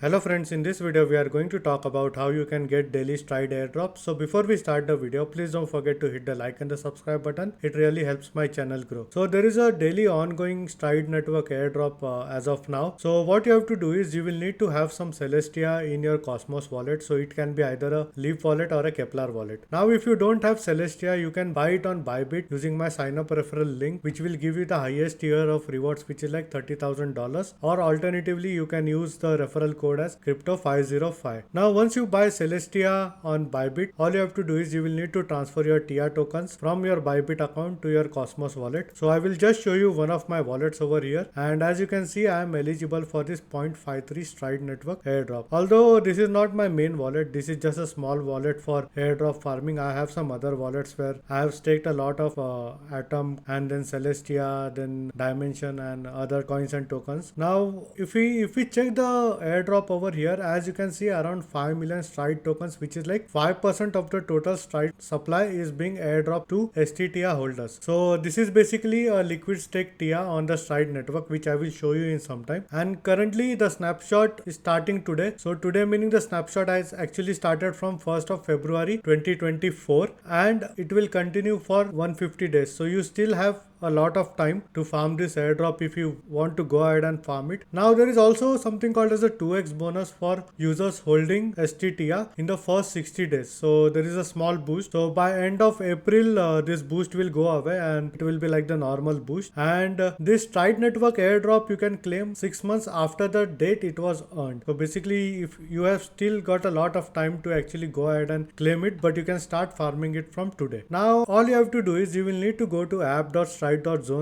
Hello friends, in this video we are going to talk about how you can get daily Stride airdrops. So before we start the video, please don't forget to hit the like and the subscribe button. It really helps my channel grow. So there is a daily ongoing Stride network airdrop as of now. So what you have to do is you will need to have some Celestia in your Cosmos wallet. So it can be either a Leaf wallet or a Kepler wallet. Now if you don't have Celestia, you can buy it on Bybit using my sign up referral link, which will give you the highest tier of rewards, which is like $30,000. Or alternatively, you can use the referral code as crypto505. Now once you buy Celestia on Bybit, all you have to do is you will need to transfer your TIA tokens from your Bybit account to your Cosmos wallet. So I will just show you one of my wallets over here, and as you can see I am eligible for this 0.53 Stride network airdrop. Although this is not my main wallet, this is just a small wallet for airdrop farming. I have some other wallets where I have staked a lot of Atom and then Celestia, then Dimension and other coins and tokens. Now if we check the airdrop over here, as you can see around 5 million Stride tokens, which is like 5% of the total Stride supply, is being airdropped to sttia holders. So this is basically a liquid stake TIA on the Stride network, which I will show you in some time. And currently the snapshot is starting today. So today meaning the snapshot has actually started from 1st of February 2024 and it will continue for 150 days. So you still have a lot of time to farm this airdrop if you want to go ahead and farm it. Now there is also something called as a 2x bonus for users holding sttia in the first 60 days. So there is a small boost. So by end of April this boost will go away and it will be like the normal boost. And this Stride network airdrop you can claim 6 months after the date it was earned. So basically if you have still got a lot of time to actually go ahead and claim it, but you can start farming it from today. Now all you have to do is you will need to go to app.stride.zone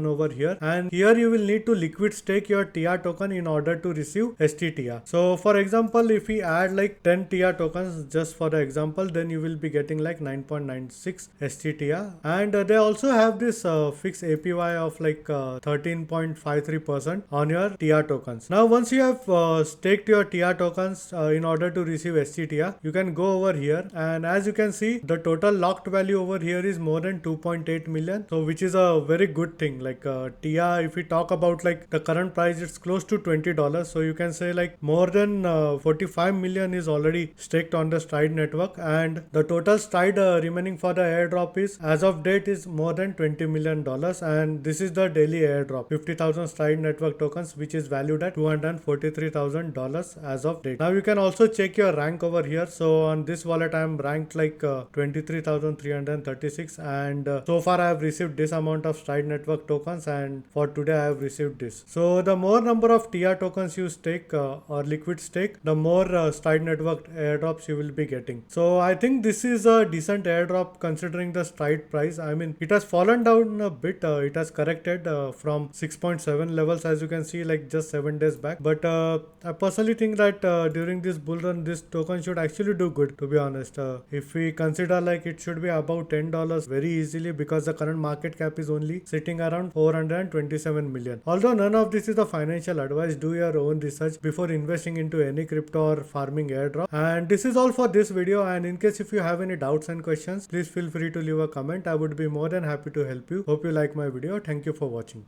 over here, and here you will need to liquid stake your TIA token in order to receive sttia. So for example, if we add like 10 TIA tokens just for the example, then you will be getting like 9.96 sttia. And they also have this fixed APY of like 13.53% on your TIA tokens. Now once you have staked your TIA tokens in order to receive sttia, you can go over here, and as you can see the total locked value over here is more than 2.8 million. So which is a very good thing. Like TIA, if we talk about like the current price, it's close to $20. So you can say like more than 45 million is already staked on the Stride network, and the total Stride remaining for the airdrop is as of date is more than $20 million. And this is the daily airdrop, 50,000 Stride network tokens, which is valued at $243,000 as of date. Now you can also check your rank over here. So on this wallet I am ranked like 23,336, and so far I have received this amount of Stride network tokens, and for today I have received this. So the more number of TIA tokens you stake or liquid stake, the more Stride network airdrops you will be getting. So I think this is a decent airdrop considering the Stride price. I mean, it has fallen down a bit. It has corrected from 6.7 levels, as you can see, like just 7 days back. But I personally think that during this bull run, this token should actually do good, to be honest. If we consider like it should be about $10 very easily, because the current market cap is only sitting around 427 million. Although none of this is the financial advice, do your own research before investing into any crypto or farming airdrop. And this is all for this video, and in case if you have any doubts and questions, please feel free to leave a comment. I would be more than happy to help you. Hope you like my video. Thank you for watching.